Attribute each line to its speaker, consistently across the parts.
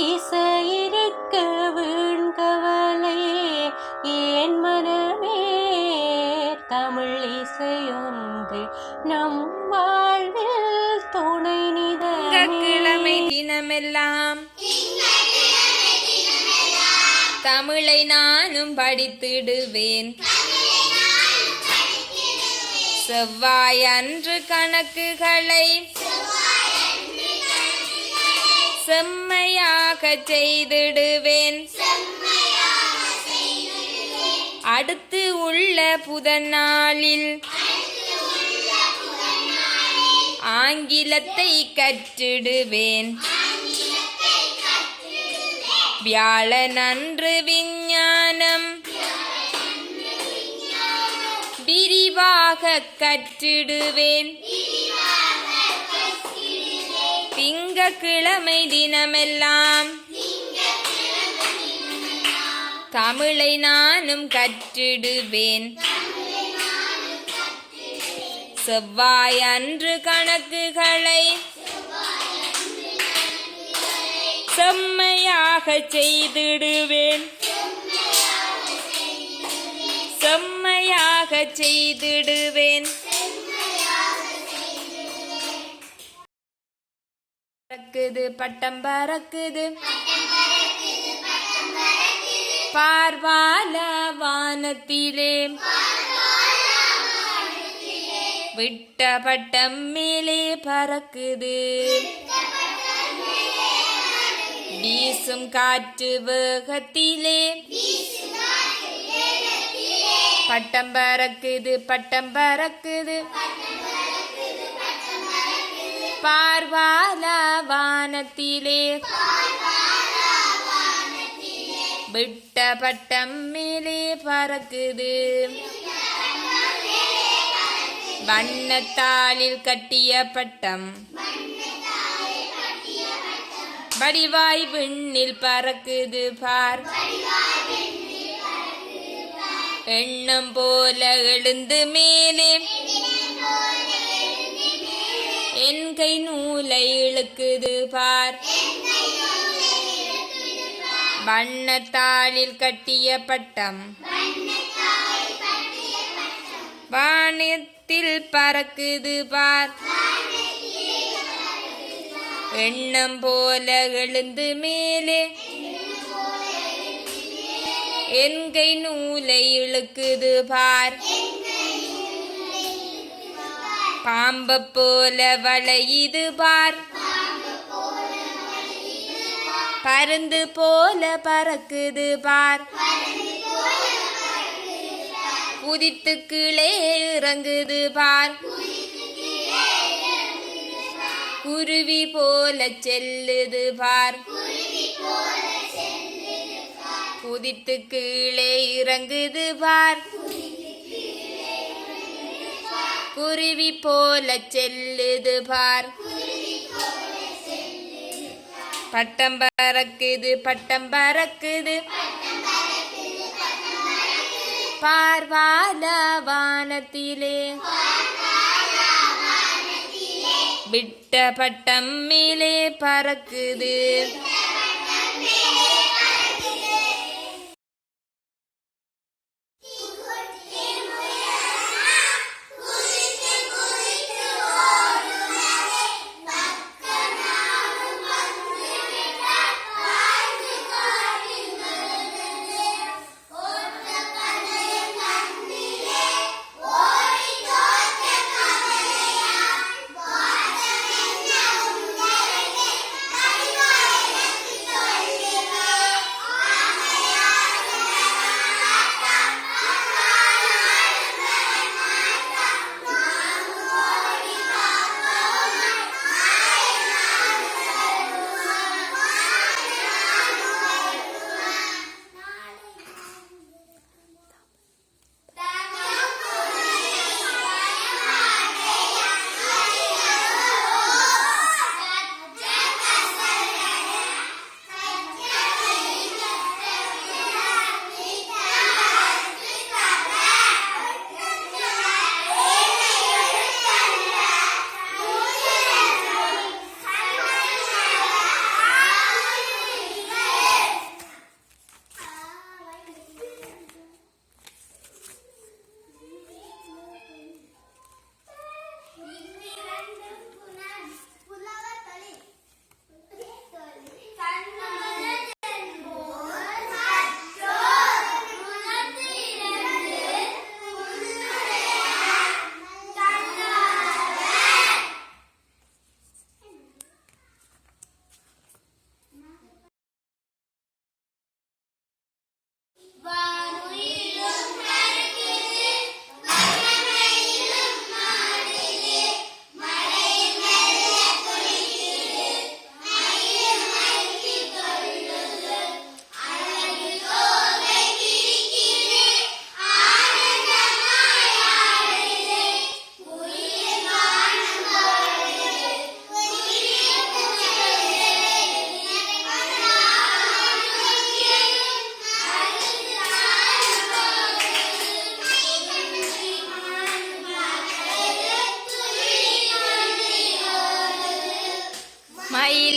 Speaker 1: இசையிருக்க வீண்கவலை ஏன் மனமே, தமிழ் இசையொன்று நம் வாழ்வில் துணை
Speaker 2: கிழமை தினமெல்லாம் தமிழை நானும் படித்திடுவேன். செவ்வாய் அன்று கணக்குகளை செம்மையாக செய்திடுவேன். அடுத்து உள்ள புதன் நாளில் ஆங்கிலத்தை கற்றிடுவேன். வியாழன் அன்று விஞ்ஞானம் விரிவாக கற்றிடுவேன். திங்கட்கிழமை தினமெல்லாம் தமிழை நானும் கற்றிடுவேன். செவ்வாய் அன்று கணக்குகளை செம்மையாக செய்திடுவேன். செம்மையாக செய்திடுவேன். பறக்குது பட்டம் பறக்குது பார்வால வானத்திலே, விட்ட பட்டம் மேலே பறக்குது. வீசும் காற்று வேகத்திலே பட்டம் பறக்குது பட்டம் பறக்குது பார்வால வானத்திலே, விட்ட பட்டம் மேலே பறக்குது. வண்ணத்தாளில் கட்டிய பட்டம் வடிவாய் விண்ணில் பறக்குது பார். எண்ணம் போல எழுந்து மேலே என் கை நூலை இழுக்குது பார். வண்ணத்தாளில் கட்டிய பட்டம் வானத்தில் பறக்குது பார். எண்ணம் போல எழுந்து மேலே என் கை நூலை இழுக்குது பார். பாம்பு போல வளையுது பார். பருந்து போல பறக்குது பார். குதித்து கீழே இறங்குது பார். குருவி போல செல்லுது பார். குதித்து கீழே இறங்குது பார். குருவி போல செல்லுது பார். பட்டம் பறக்குது பட்டம் பறக்குது பார்வால வானத்திலே, விட்ட பட்டம் மேலே பறக்குது.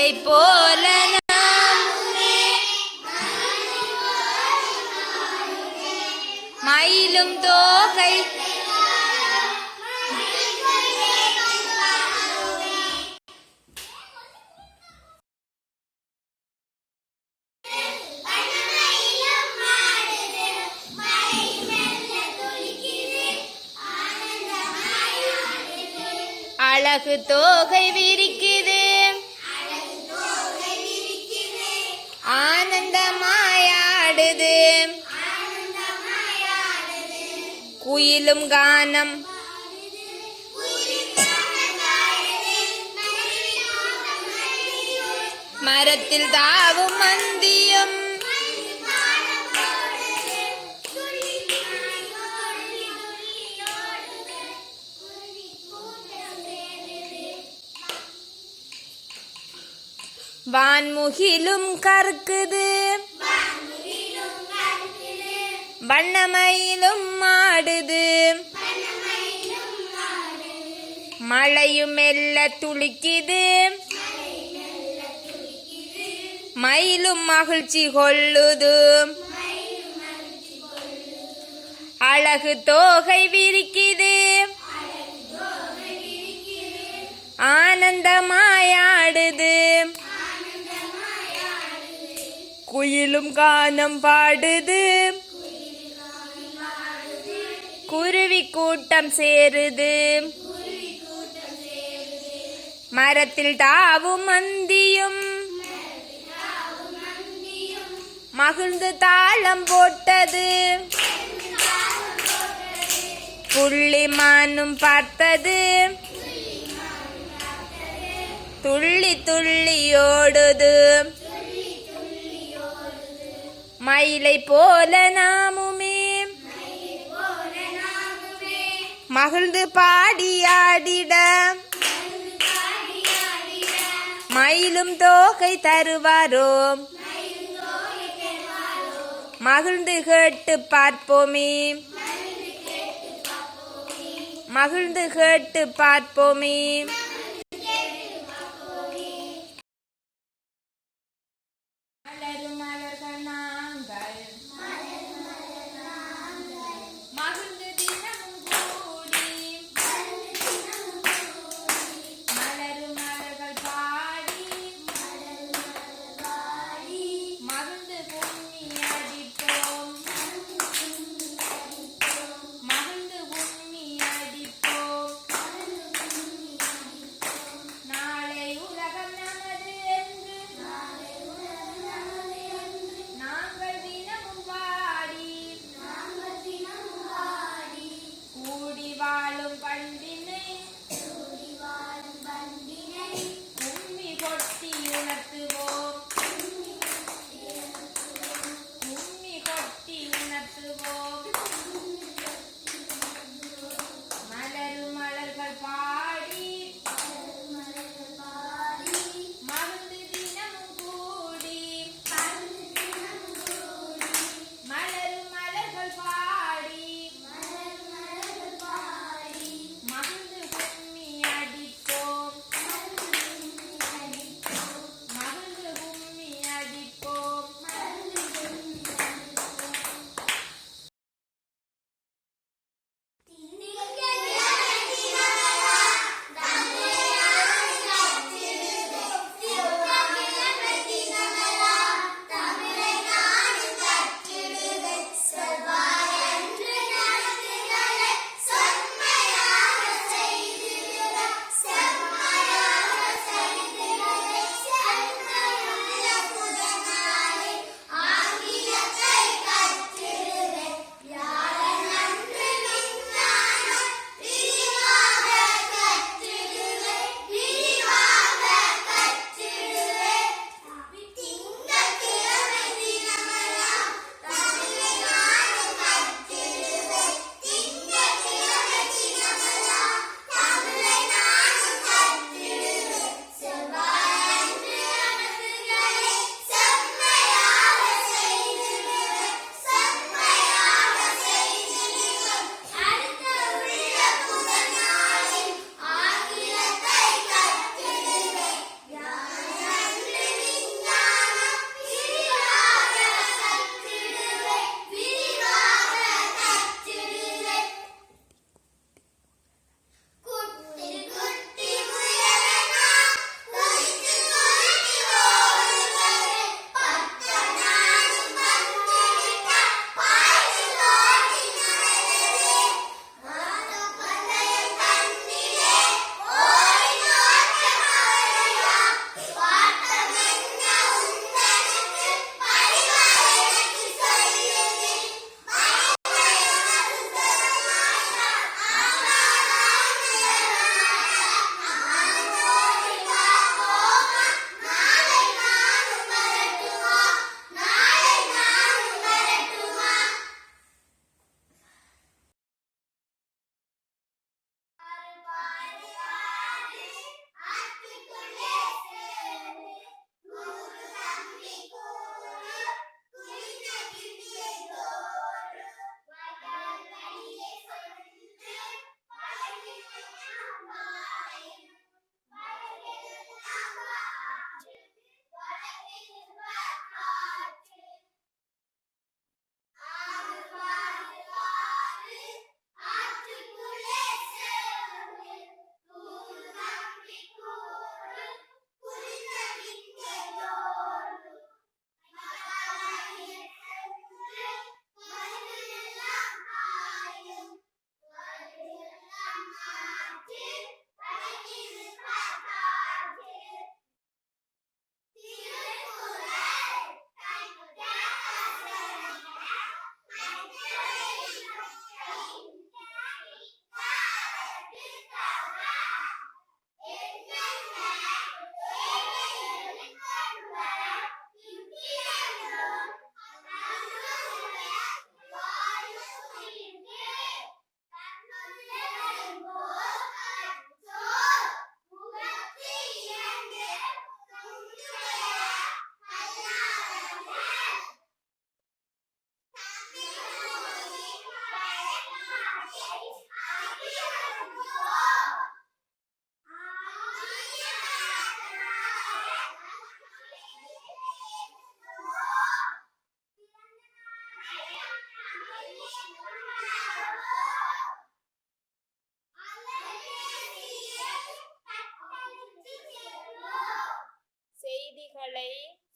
Speaker 2: மயிலை போல மயிலும் தோகை அழகு தோகை விரிக்குது ஆனந்தமாயாடுது குயிலும் கானம் மரத்தில் தாவும் மந்தியும் வான்முகிலும் கற்குது வண்ணமயிலும் ஆடுது மழையும் மெல்ல துளிக்குது மயிலும் மகிழ்ச்சி கொள்ளுது அழகு தோகை விரிக்குது ஆனந்தமாயாடுது குயிலும் கானம் பாடுது குருவி கூட்டம் சேருது மரத்தில் தாவும் மந்தியும் மகிழ்ந்து தாளம் போட்டது புள்ளி மானும் பார்த்தது துள்ளி துள்ளி ஓடுது மயிலை போல நாமுமே மகிழ்ந்து பாடியாடிட மயிலும் தோகை தருவாரோ மகிழ்ந்து கேட்டு பார்ப்போமே மகிழ்ந்து கேட்டு பார்ப்போமே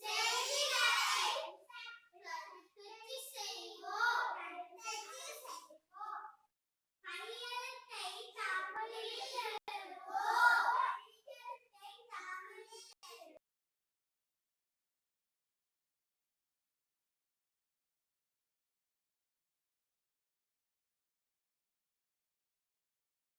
Speaker 3: செய்கிறார்